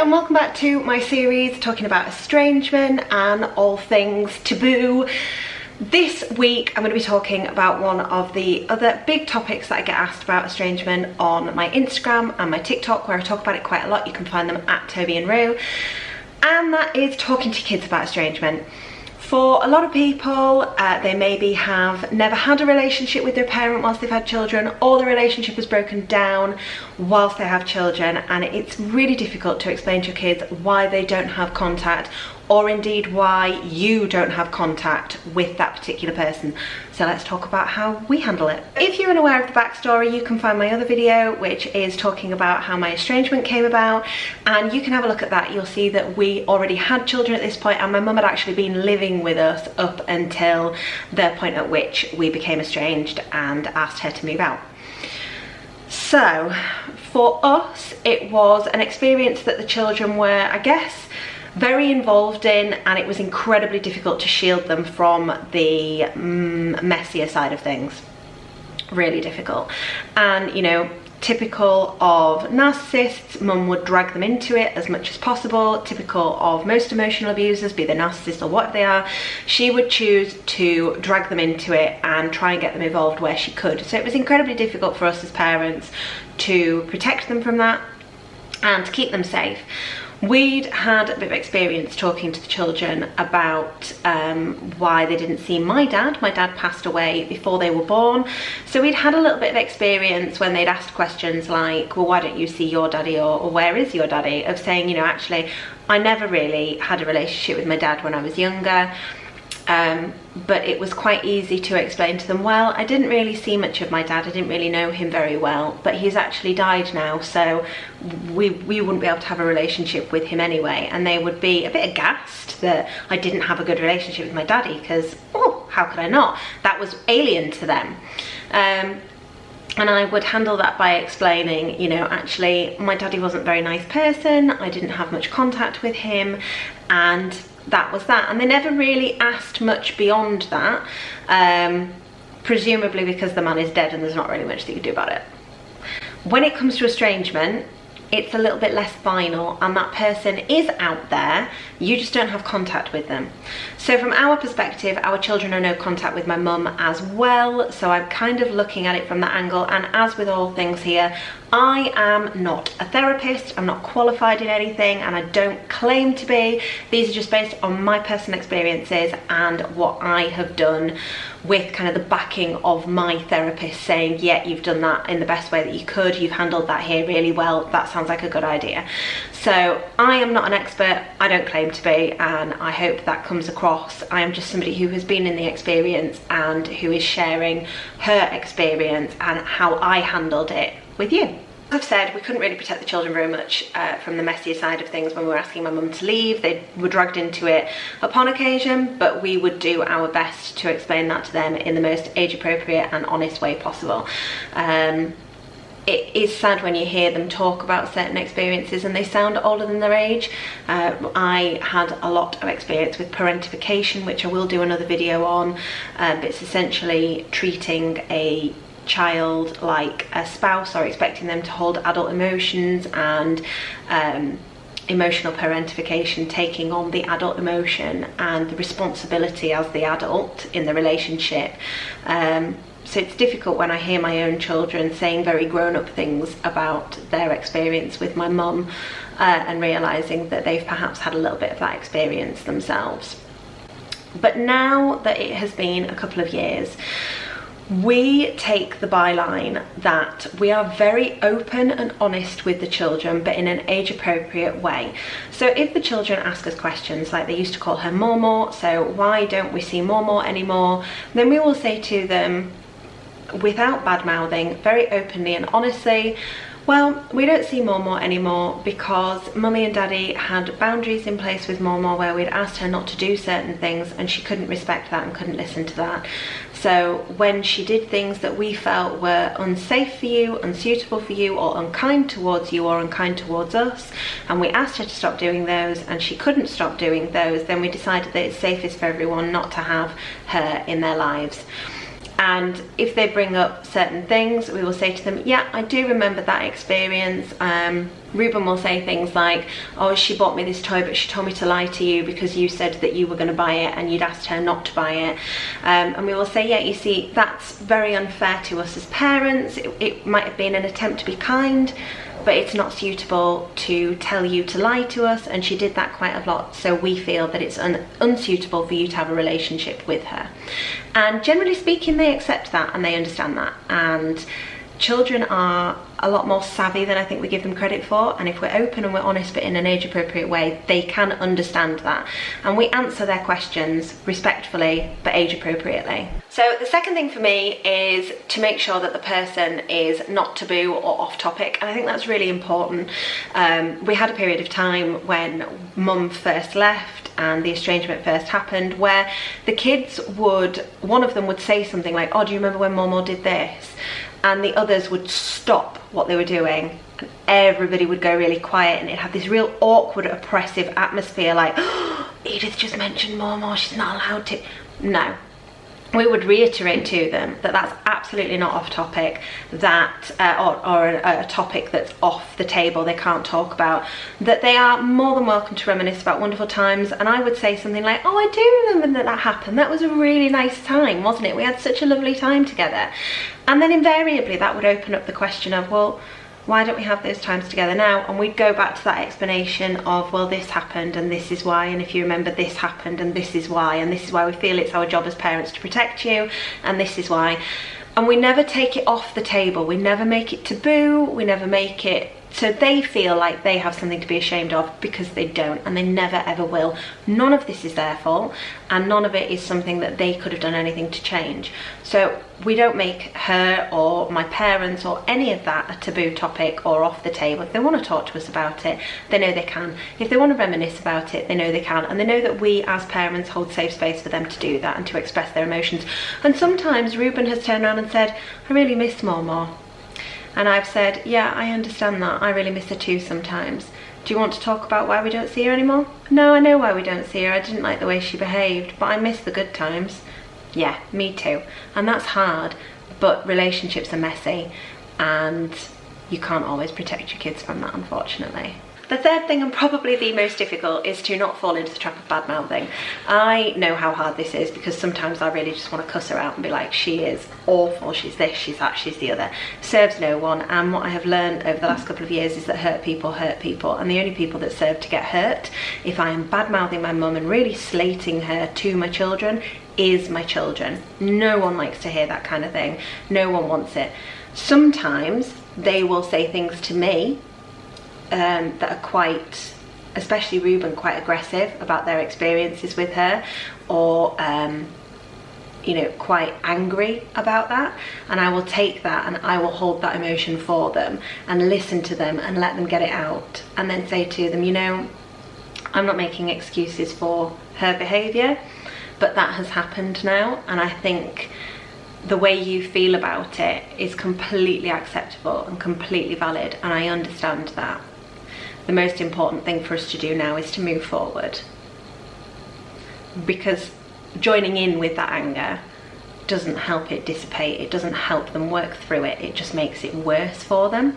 and welcome back to my series talking about estrangement and all things taboo. This week I'm going to be talking about one of the other big topics that I get asked about estrangement on my Instagram and my TikTok, where I talk about it quite a lot. You can find them at Toby and Rue, and that is talking to kids about estrangement. For a lot of people, they maybe have never had a relationship with their parent whilst they've had children, or the relationship was broken down whilst they have children, and it's really difficult to explain to your kids why they don't have contact, or indeed why you don't have contact with that particular person. So let's talk about how we handle it. If you're unaware of the backstory, you can find my other video, which is talking about how my estrangement came about, and you can have a look at that. You'll see that we already had children at this point, and my mum had actually been living with us up until the point at which we became estranged and asked her to move out. So for us, it was an experience that the children were, I guess, very involved in, and it was incredibly difficult to shield them from the messier side of things. Really difficult. And you know, typical of narcissists, mum would drag them into it as much as possible. Typical of most emotional abusers, be they narcissists or what they are, she would choose to drag them into it and try and get them involved where she could. So it was incredibly difficult for us as parents to protect them from that and to keep them safe. We'd had a bit of experience talking to the children about why they didn't see my dad. My dad passed away before they were born. So we'd had a little bit of experience when they'd asked questions like, well, why don't you see your daddy, or where is your daddy? Of saying, you know, actually, I never really had a relationship with my dad when I was younger. But it was quite easy to explain to them, well, I didn't really see much of my dad, I didn't really know him very well, but he's actually died now, so we wouldn't be able to have a relationship with him anyway. And they would be a bit aghast that I didn't have a good relationship with my daddy, because, oh, how could I not? That was alien to them. And I would handle that by explaining, you know, actually, my daddy wasn't a very nice person, I didn't have much contact with him, and that was that. And they never really asked much beyond that, presumably because the man is dead and there's not really much that you can do about it. When it comes to estrangement, it's a little bit less final, and that person is out there, you just don't have contact with them. So from our perspective, our children are no contact with my mum as well, so I'm kind of looking at it from that angle. And as with all things here, I am not a therapist, I'm not qualified in anything, and I don't claim to be. These are just based on my personal experiences and what I have done, with kind of the backing of my therapist saying, yeah, you've done that in the best way that you could, you've handled that here really well, that sounds like a good idea. So I am not an expert, I don't claim to be, and I hope that comes across. I am just somebody who has been in the experience and who is sharing her experience and how I handled it with you. As I've said, we couldn't really protect the children very much from the messier side of things when we were asking my mum to leave. They were dragged into it upon occasion, but we would do our best to explain that to them in the most age appropriate and honest way possible. It is sad when you hear them talk about certain experiences and they sound older than their age. I had a lot of experience with parentification, which I will do another video on. But it's essentially treating a child like a spouse, or expecting them to hold adult emotions, and emotional parentification, taking on the adult emotion and the responsibility as the adult in the relationship. So it's difficult when I hear my own children saying very grown-up things about their experience with my mum, and realising that they've perhaps had a little bit of that experience themselves. But now that it has been a couple of years, we take the byline that we are very open and honest with the children, but in an age-appropriate way. So if the children ask us questions like they used to call her Mormor, so why don't we see Mormor anymore, then we will say to them, without bad-mouthing, very openly and honestly, well, we don't see Mormor anymore because Mummy and Daddy had boundaries in place with Mormor where we'd asked her not to do certain things, and she couldn't respect that and couldn't listen to that. So when she did things that we felt were unsafe for you, unsuitable for you, or unkind towards you or unkind towards us, and we asked her to stop doing those and she couldn't stop doing those, then we decided that it's safest for everyone not to have her in their lives. And if they bring up certain things, we will say to them, yeah, I do remember that experience. Ruben will say things like, oh, she bought me this toy, but she told me to lie to you because you said that you were going to buy it and you'd asked her not to buy it. And we will say, yeah, you see, that's very unfair to us as parents. It might have been an attempt to be kind, but it's not suitable to tell you to lie to us, and she did that quite a lot, so we feel that it's unsuitable for you to have a relationship with her. And generally speaking, they accept that and they understand that, and children are a lot more savvy than I think we give them credit for, and if we're open and we're honest but in an age appropriate way, they can understand that, and we answer their questions respectfully but age appropriately. So the second thing for me is to make sure that the person is not taboo or off topic, and I think that's really important. We had a period of time when mum first left and the estrangement first happened where the kids one of them would say something like, oh, do you remember when Momo did this? And the others would stop what they were doing and everybody would go really quiet, and it'd have this real awkward, oppressive atmosphere like, oh, Edith just mentioned Momo, she's not allowed to. No. We would reiterate to them that that's absolutely not off topic, that or a topic that's off the table, they can't talk about, that they are more than welcome to reminisce about wonderful times. And I would say something like, oh, I do remember that happened, that was a really nice time, wasn't it? We had such a lovely time together. And then invariably that would open up the question of, well, why don't we have those times together now? And we'd go back to that explanation of, well, this happened and this is why, and if you remember, this happened and this is why, and this is why we feel it's our job as parents to protect you, and this is why. And we never take it off the table, we never make it taboo, we never make it so they feel like they have something to be ashamed of, because they don't, and they never ever will. None of this is their fault, and none of it is something that they could have done anything to change. So we don't make her or my parents or any of that a taboo topic or off the table. If they want to talk to us about it, they know they can. If they want to reminisce about it, they know they can, and they know that we as parents hold safe space for them to do that and to express their emotions. And sometimes Ruben has turned around and said, I really miss Momo. And I've said, yeah, I understand that. I really miss her too sometimes. Do you want to talk about why we don't see her anymore? No, I know why we don't see her. I didn't like the way she behaved, but I miss the good times. Yeah, me too. And that's hard, but relationships are messy, and you can't always protect your kids from that, unfortunately. The third thing, and probably the most difficult, is to not fall into the trap of bad mouthing. I know how hard this is, because sometimes I really just want to cuss her out and be like, she is awful, she's this, she's that, she's the other. Serves no one. And what I have learned over the last couple of years is that hurt people, and the only people that serve to get hurt, if I am bad mouthing my mum and really slating her to my children, is my children. No one likes to hear that kind of thing. No one wants it. Sometimes they will say things to me that are quite, especially Ruben, quite aggressive about their experiences with her, or you know, quite angry about that, and I will take that and I will hold that emotion for them and listen to them and let them get it out, and then say to them, you know, I'm not making excuses for her behaviour, but that has happened now, and I think the way you feel about it is completely acceptable and completely valid, and I understand that. The most important thing for us to do now is to move forward, because joining in with that anger doesn't help it dissipate, it doesn't help them work through it, it just makes it worse for them.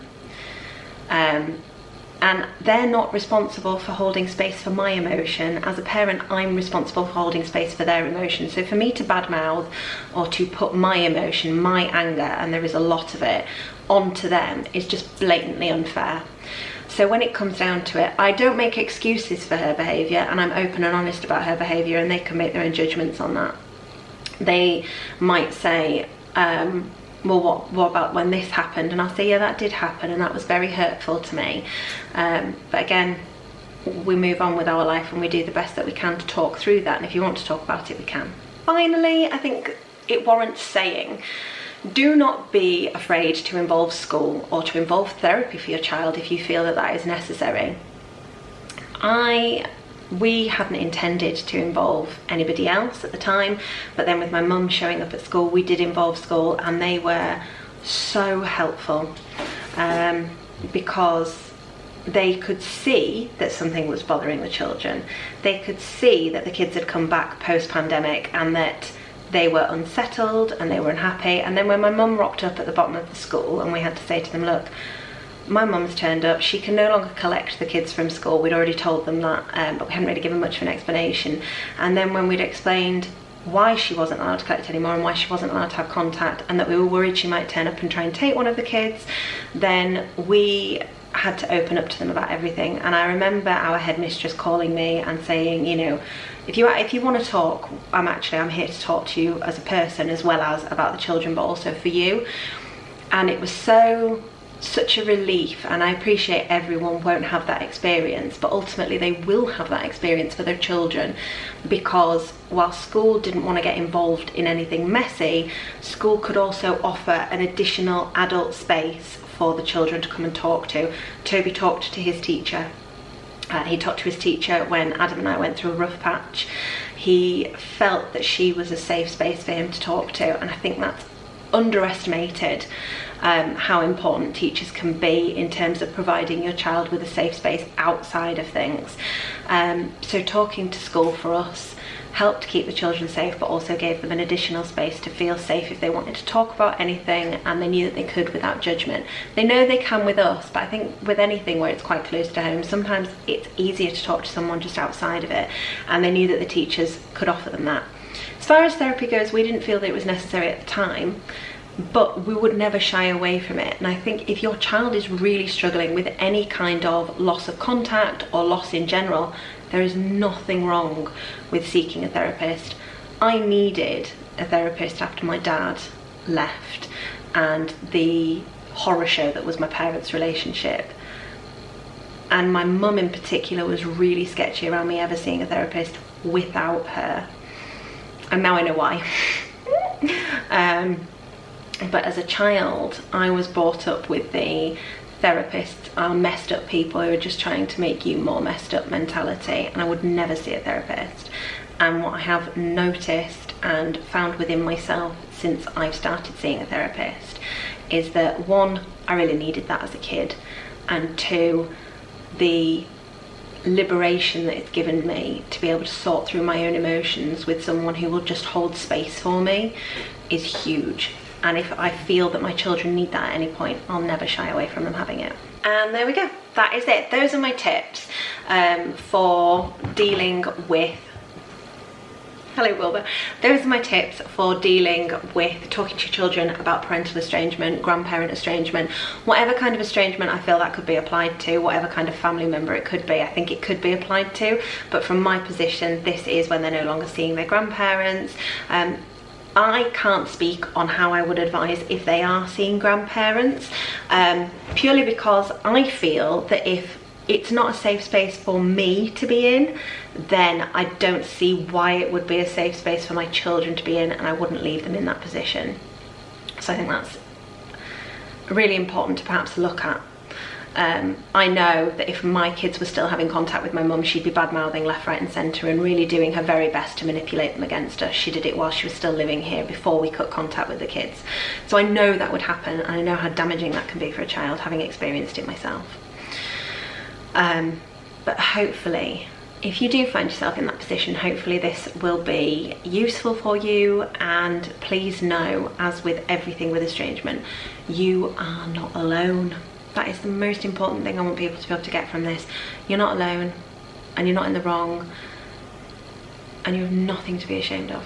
And they're not responsible for holding space for my emotion. As a parent, I'm responsible for holding space for their emotion. So for me to badmouth or to put my emotion, my anger, and there is a lot of it, onto them is just blatantly unfair. So when it comes down to it, I don't make excuses for her behaviour, and I'm open and honest about her behaviour, and they can make their own judgments on that. They might say, well, what about when this happened? And I'll say, yeah, that did happen, and that was very hurtful to me. But again, we move on with our life and we do the best that we can to talk through that, and if you want to talk about it, we can. Finally, I think it warrants saying, do not be afraid to involve school or to involve therapy for your child if you feel that that is necessary. We hadn't intended to involve anybody else at the time, but then with my mum showing up at school, we did involve school, and they were so helpful, because they could see that something was bothering the children. They could see that the kids had come back post-pandemic and that they were unsettled and they were unhappy. And then when my mum rocked up at the bottom of the school and we had to say to them, look, my mum's turned up, she can no longer collect the kids from school. We'd already told them that, but we hadn't really given much of an explanation. And then when we'd explained why she wasn't allowed to collect anymore and why she wasn't allowed to have contact, and that we were worried she might turn up and try and take one of the kids, then we had to open up to them about everything. And I remember our headmistress calling me and saying, you know, if you want to talk, I'm here to talk to you as a person as well as about the children, but also for you. And it was such a relief, and I appreciate everyone won't have that experience, but ultimately they will have that experience for their children, because while school didn't want to get involved in anything messy, school could also offer an additional adult space for the children to come and talk to. Toby talked to his teacher. He talked to his teacher when Adam and I went through a rough patch. He felt that she was a safe space for him to talk to, and I think that's underestimated how important teachers can be in terms of providing your child with a safe space outside of things. So talking to school for us helped keep the children safe, but also gave them an additional space to feel safe if they wanted to talk about anything, and they knew that they could without judgment. They know they can with us, but I think with anything where it's quite close to home, sometimes it's easier to talk to someone just outside of it, and they knew that the teachers could offer them that. As far as therapy goes, we didn't feel that it was necessary at the time, but we would never shy away from it. And I think if your child is really struggling with any kind of loss of contact or loss in general, there is nothing wrong with seeking a therapist. I needed a therapist after my dad left and the horror show that was my parents' relationship. And my mum in particular was really sketchy around me ever seeing a therapist without her. And now I know why. But as a child, I was brought up with the therapists are messed up people who are just trying to make you more messed up mentality, and I would never see a therapist. And what I have noticed and found within myself since I've started seeing a therapist is that, one, I really needed that as a kid, and two, the liberation that it's given me to be able to sort through my own emotions with someone who will just hold space for me is huge. And if I feel that my children need that at any point, I'll never shy away from them having it. And there we go, that is it. Those are my tips for dealing with, hello Wilbur, those are my tips for dealing with talking to your children about parental estrangement, grandparent estrangement, whatever kind of estrangement I feel that could be applied to, whatever kind of family member it could be, I think it could be applied to. But from my position, this is when they're no longer seeing their grandparents. I can't speak on how I would advise if they are seeing grandparents, purely because I feel that if it's not a safe space for me to be in, then I don't see why it would be a safe space for my children to be in, and I wouldn't leave them in that position. So I think that's really important to perhaps look at. I know that if my kids were still having contact with my mum, she'd be bad-mouthing left, right and centre and really doing her very best to manipulate them against us. She did it while she was still living here, before we cut contact with the kids. So I know that would happen, and I know how damaging that can be for a child, having experienced it myself. But hopefully, if you do find yourself in that position, hopefully this will be useful for you. And please know, as with everything with estrangement, you are not alone. That is the most important thing I want people to be able to get from this. You're not alone, and you're not in the wrong, and you have nothing to be ashamed of.